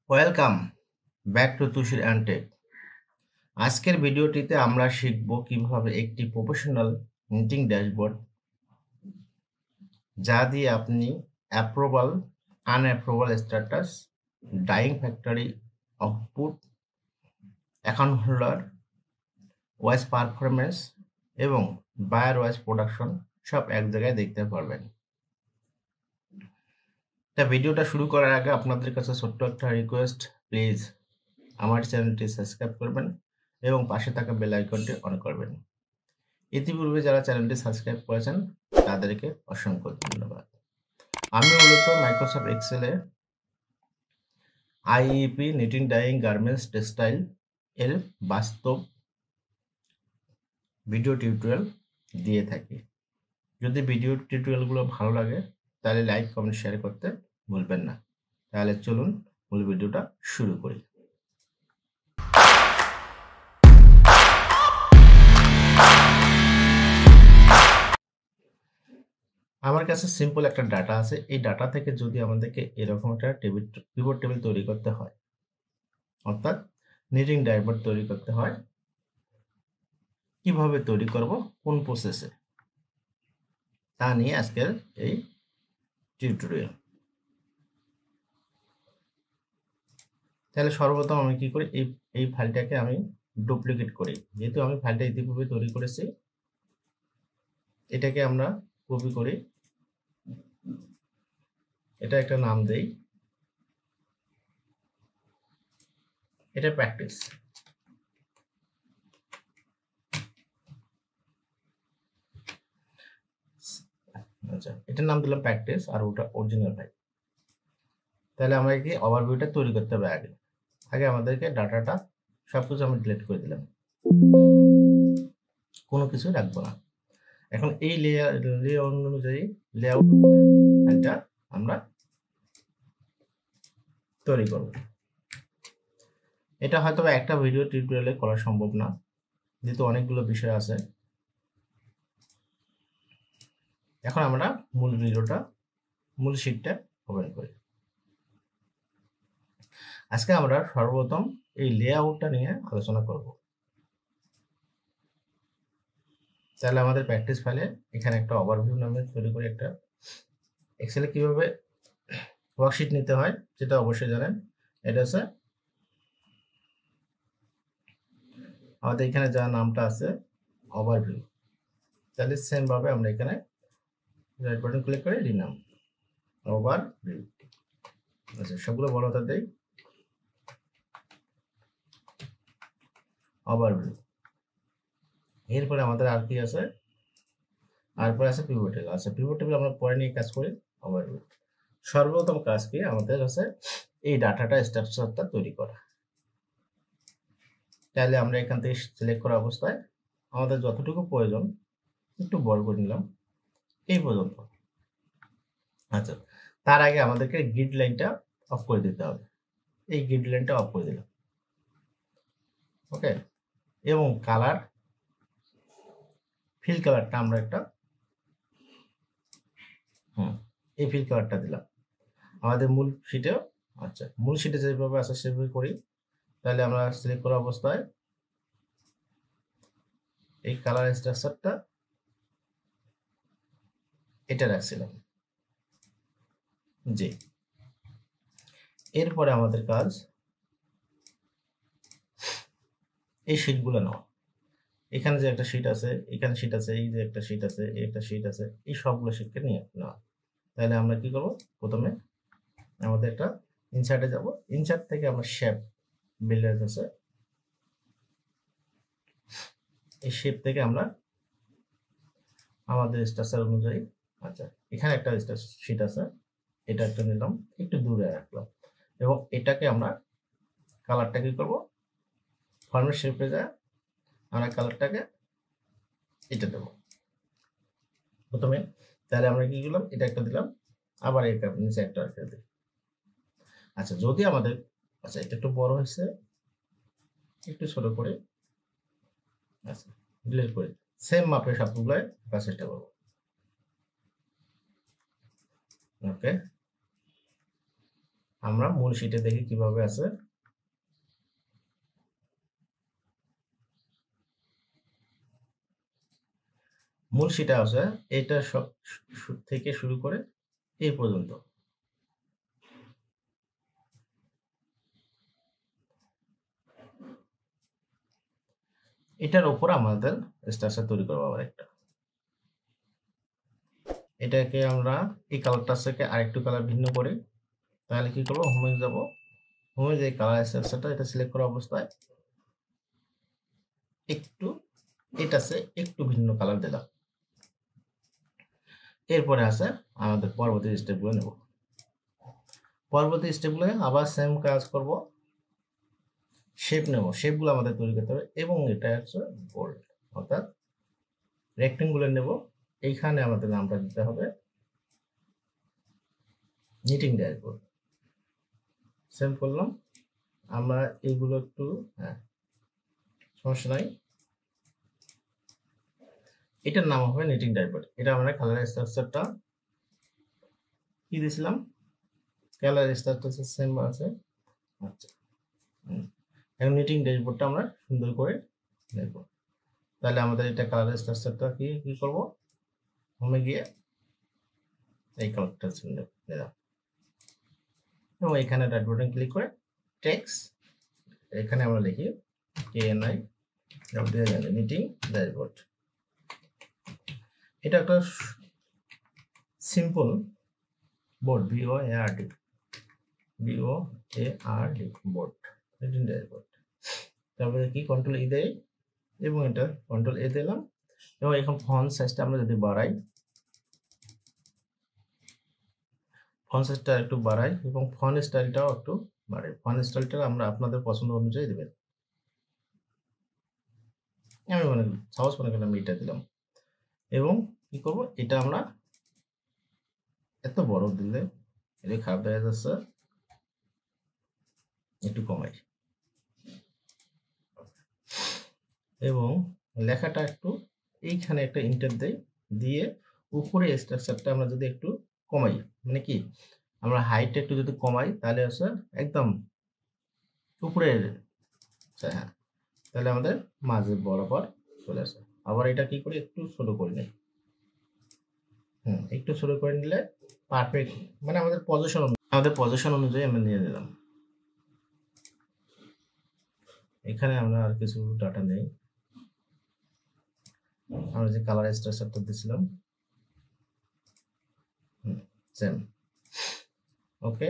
Welcome back to Tushir and tech. আজকের ভিডিওটিতে আমরা শিখব কিভাবে একটি প্রফেশনাল নিটিং ড্যাশবোর্ড যা দিয়ে আপনি approval, unapproval status, dyeing factory output, account holder wise performance এবং বায়ার ওয়াইজ প্রোডাকশন সব এক জায়গায় দেখতে পারবেন। তা ভিডিওটা শুরু করার আগে আপনাদের কাছে ছোট্ট একটা রিকোয়েস্ট, প্লিজ আমার চ্যানেলটি সাবস্ক্রাইব করবেন এবং পাশে থাকা বেল আইকনটি অন করবেন। ইতিপূর্বে যারা চ্যানেলটি সাবস্ক্রাইব করেছেন তাদেরকে অসংখ্য ধন্যবাদ। আমি মূলত মাইক্রোসফট এক্সেলে IEP knitting dyeing garments textile এর বাস্তব ভিডিও টিউটোরিয়াল দিয়ে থাকি। যদি ভিডিও টিউটোরিয়ালগুলো ভালো লাগে তাহলে লাইক, কমেন্ট, শেয়ার করতে ভুলবেন না। তাহলে চলুন মূল ভিডিওটা শুরু করি। আমার কাছে সিম্পল একটা ডাটা আছে। এই ডাটা থেকে যদি আমাদেরকে এরকম একটা পিভট টেবিল তৈরি করতে হয়, অর্থাৎ নিটিং ড্যাশবোর্ড তৈরি করতে হয়, কিভাবে তৈরি করব, কোন প্রসেসে, তা নিয়ে আজকের এই টিউটোরিয়াল। তাহলে সর্বপ্রথম আমি কি করি, এই ফাইলটাকে আমি ডুপ্লিকেট করি। যেহেতু আমি ফাইলটা ইতিপূর্বে তৈরি করেছি, এটাকে আমরা কপি করি, এটা একটা নাম দেই, এটা প্র্যাকটিস। আচ্ছা, এটার নাম দিলাম প্র্যাকটিস আর ওটা অরিজিনাল ফাইল। তাহলে আমরা কি ওভারভিউটা তৈরি করতে হবে। আগে আমাদেরকে ডাটাটা সবকিছু আমি ডিলিট করে দিলাম, কোনো কিছু রাখবো না। এখন এই লেআউট অনুযায়ী ফাইলটা আমরা তৈরি করব। এটা হয়তো একটা ভিডিও টিউটোরিয়ালে করা সম্ভব না, যেহেতু অনেকগুলো বিষয় আছে। এখন আমরা মূল শীটটা ওপেন করি। আজকে আমরা সর্বপ্রথম এই লেআউটটা নিয়ে আলোচনা করব। তাহলে আমাদের প্র্যাকটিস ফাইলে এখানে একটা ওভারভিউ নামে তৈরি করে একটা এক্সেলে কিভাবে ওয়ার্কশিট নিতে হয় সেটা অবশ্যই জানেন। এটা হচ্ছে আমাদের এখানে যা নামটা আছে ওভারভিউ। তাহলে সেম ভাবে আমরা এখানে রাইট বাটন ক্লিক করে নাম ওভারভিউ। আচ্ছা, সবগুলো বড় হাতে দেই, ওভারভিউ। এরপরে আমাদের আর কি আছে, তারপরে আছে পিভট টেবিল। আচ্ছা, পিভট টেবিল আমরা পরে নিয়ে কাজ করি। ওভারভিউ সর্বপ্রথম কাজ কি আমাদের আছে, এই ডাটাটা স্ট্রাকচারটা তৈরি করা। তাহলে আমরা এখান থেকে সিলেক্ট করা অবস্থায় আমাদের যতটুকু প্রয়োজন একটু বড় করে নিলাম, এই পর্যন্ত। আচ্ছা, তার আগে আমাদেরকে গ্রিড লাইনটা অফ করে দিতে হবে। এই গ্রিড লাইনটা অফ করে দিলাম, ওকে। এবং কালার, ফিল কালারটা আমরা একটা এই ফিল কালারটা দিলাম আমাদের মূল শিটেও। আচ্ছা, মূল শিটে যেভাবে আছে সেভাবে করি। তাহলে আমরা সিলেক্ট করা অবস্থায় এই কালার স্ট্রাকচারটা এটা রাখছিলাম, জি। এরপরে আমাদের কাজ এই শিটগুলো নেওয়া। এখানে যে একটা শিট আছে, এখানে শিট আছে, এই যে একটা শিট আছে, এই একটা শিট আছে, এই সবগুলো শিটকে নিয়ে নেওয়া। তাহলে আমরা কি করব, প্রথমে আমাদের একটা ইনসার্টে যাব। ইনসার্ট থেকে আমরা শেপ বিল্ডার আছে, এই শেপ থেকে আমরা আমাদের স্ট্রাকচার অনুযায়ী, আচ্ছা এখানে একটা শিট আছে, এটা একটা নিলাম, একটু দূরে রাখলাম। এবং এটাকে আমরা কালারটা কি করব, ফরম্যাট শেপে যায় আমরা কালারটাকে এটা দেব প্রথমে। তাহলে আমরা কি করলাম, এটা একটা দিলাম, আবার এটা নিচে একটা রেখে দিই। আচ্ছা, যদি আমাদের, আচ্ছা এটা একটু বড় হয়েছে, একটু ছোট করে, আচ্ছা ডিলিট করে সেম মাপে সবগুলো রাখার চেষ্টা করব, ওকে। আমরা মূল শিটে দেখি কিভাবে আছে। মূল শিটে আছে এটা সব থেকে শুরু করে এই পর্যন্ত। এটার উপর আমাদের স্ট্রাকচার তৈরি করবো আবার একটা। এটাকে আমরা এই কালারটার থেকে আরেকটু কালার ভিন্ন করি। তাহলে কি করবো, হোমে যাব, হোমে যে কালার স্ট্রাকচারটা এটা সিলেক্ট করা অবস্থায় একটু এটাতে একটু ভিন্ন কালার দিলাম। এরপরে আছে আমাদের পরবর্তী স্টেপগুলো নেব। পরবর্তী স্টেপগুলো আবার সেম কাজ করব, শেপ নেব, শেপগুলো আমাদের তৈরি করতে হবে এবং এটা হচ্ছে বোল্ড অর্থাৎ রেক্টেঙ্গুলার নেব। এইখানে আমাদের নামটা দিতে হবে নিটিং ড্যাশবোর্ড। সেম করলাম। আমরা এইগুলো একটু সমস্যা নাই, এটার নাম হবে নিটিং ড্যাশবোর্ড। এটা আমরা কালার স্ট্রাকচারটা কি দিয়েছিলাম, কালার স্ট্রাকচার সেম আছে। আচ্ছা, এখন নিটিং ড্যাশবোর্ডটা আমরা সুন্দর করে নেব। তাহলে আমাদের এটা কালার স্ট্রাকচারটা কি করব, হোমে গিয়ে এই কালারটা নিলাম এবং এখানে রাইট বাটন ক্লিক করে টেক্সট এখানে আমরা লিখি KNI নিটিং ড্যাশবোর্ড। এটা একটা simple board, BOARD board, knitting dashboard. তারপরে কি কন্ট্রোল E দেয় এবং এটা কন্ট্রোল A দিলাম এবং এখন ফন্ট সাইজটা আমরা যদি বাড়াই, ফন্ট সাইজটা একটু বাড়াই এবং ফন্ট স্টাইলটাও একটু বাড়াই। ফন্ট স্টাইলটা আমরা আপনাদের পছন্দ অনুযায়ী দেবেন। আমি সাহস মনে করলাম এটা দিলাম এবং কি করব, এটা আমরা এত বড় দিলে এটা খারাপ দেখা যাচ্ছে, একটু কমাই এবং লেখাটা একটু এইখানে একটা ইন্টার দেই, দিয়ে উপরে স্ট্রাকচারটা আমরা যদি একটু কমাই, মানে কি আমরা হাইটটা একটু যদি কমাই তাহলে হচ্ছে একদম উপরে, হ্যাঁ, তাহলে আমাদের মাঝে বরাবর চলে আসে। আবার এটা কি করি, একটু ছোট করে নিই, একটু ছোট করে নিলে পারফেক্ট, মানে আমাদের পজিশন অনুযায়ী আমরা নিয়ে নিলাম। এখানে আমরা আর কিছু ডাটা নেই, আমরা যে কালার স্ট্রাকচারটা দিয়েছিলাম সেম। ওকে,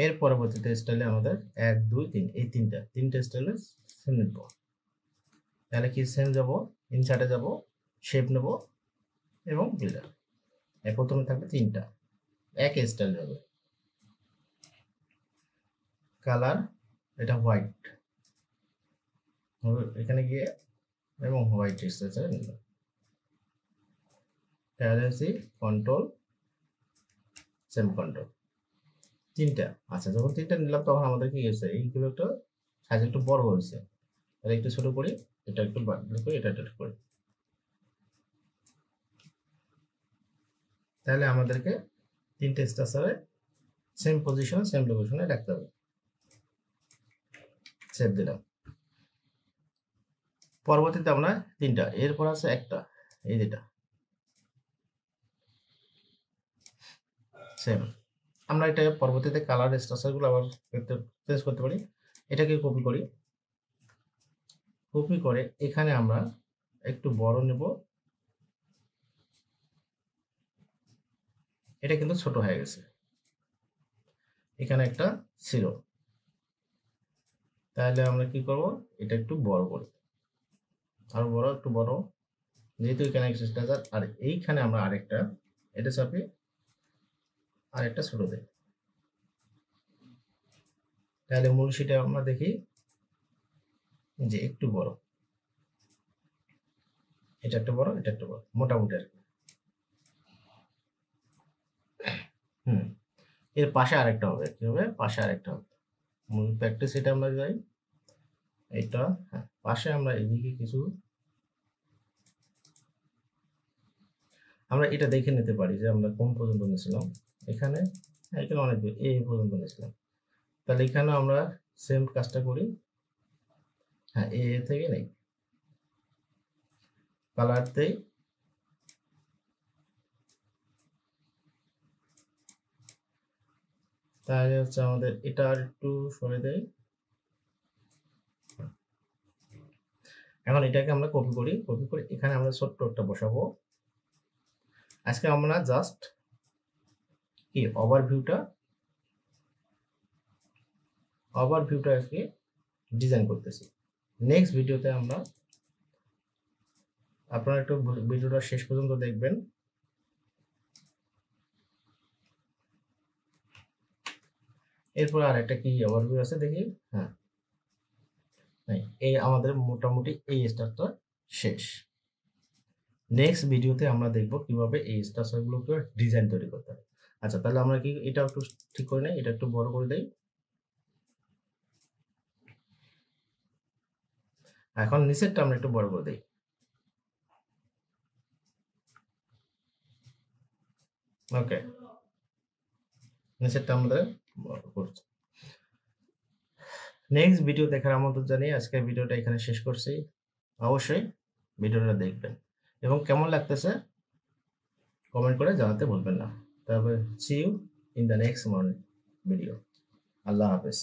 এর পরবর্তীতে স্টাইলে আমাদের 1 2 3 এই তিনটা স্টাইলে সেম নেব। তাহলে কি সেম যাব, ইনসার্টে যাব, শেপ নেব এবং বিল্ডার। প্রথমে থাকবে তিনটা এক স্টাইল হবে। কালার এটা হোয়াইট, এখানে গিয়ে এবং হোয়াইট স্ট্রাকচার নিলাম। তাহলে হচ্ছে কন্ট্রোল সেম কন্ট্রোল তিনটা। আচ্ছা, যখন তিনটা নিলাম তখন আমাদের কি হয়েছে, এইগুলো একটা সাইজ একটু বড় হয়েছে, তাহলে একটু ছোট করি, এটা একটু বাড়ানো করি, এটা একটু করি। তাহলে আমাদেরকে তিনটে স্ট্রাকচারে সেম পজিশনে সেম লোকেশনে রাখতে হবে। সেভ দিলাম। পরবর্তীতে আমরা তিনটা, এরপর আছে একটা, এই যেটা সেম। আমরা এটা পরবর্তীতে কালার স্ট্রাকচারগুলো আবার চেঞ্জ করতে পারি। এটাকে কপি করি, কপি করে এখানে আমরা একটু বড় নেব, এটা কিন্তু ছোট হয়ে গেছে, এখানে একটা ছিল, তাহলে আমরা কি করব, এটা একটু বড় করি, আরো বড়, একটু বড়, যেহেতু এখানে স্ট্রাকচার আর এইখানে আমরা আরেকটা এটা চাপি আরেকটা ছোট দেই। তাহলে মূল শিটে আমরা দেখি যে একটু বড়, এটা একটা বড়, এটা একটা বড়, মোটামুটি আর কি। এর পাশে আরেকটা হবে, কি হবে, পাশে আরেকটা হবে। মূল প্র্যাকটিস এটা আমরা যাই, এটা হ্যাঁ, পাশে আমরা এদিকে কিছু আমরা এটা দেখে নিতে পারি যে আমরা কোন পর্যন্ত নিয়েছিলাম। এখানে এখানে অনেক এই পর্যন্ত নিয়েছিলাম। তাহলে এখানে আমরা সেম কাজটা করি। হ্যাঁ, এ থেকে নেই, কালার দেই, তাহলে হচ্ছে আমাদের এটা আর একটু সরে দেয়। এখন এটাকে আমরা কপি করি, কপি করে এখানে আমরা ছোট্ট একটা বসাবো। আজকে আমরা জাস্ট কি ওভারভিউটাকে ডিজাইন করতেছি। নেক্সট ভিডিওতে আমরা, আপনারা একটু ভিডিওটা শেষ পর্যন্ত দেখবেন। এরপর আর একটা কি ওভারভিউ আছে দেখি। হ্যাঁ, এই আমাদের মোটামুটি এই স্ট্রাকচারটা শেষ। নেক্সট ভিডিওতে আমরা দেখব কিভাবে এই স্ট্রাকচারগুলোকে ডিজাইন তৈরি করতে হয়। আচ্ছা, তাহলে আমরা কি এটা একটু ঠিক করে নেই, এটা একটু বড় করে দেই। এখন নিচেরটা আমরা একটু বড় করে দেই। ওকে, নিচেরটা আমাদের বড় করছি। নেক্সট ভিডিও দেখার আমন্ত্রণ জানিয়ে আজকের ভিডিওটা এখানে শেষ করছি। অবশ্যই ভিডিওটা দেখবেন এবং কেমন লাগতেছে কমেন্ট করে জানাতে ভুলবেন না। তারপরে see you in the next morning video. আল্লাহ হাফেজ।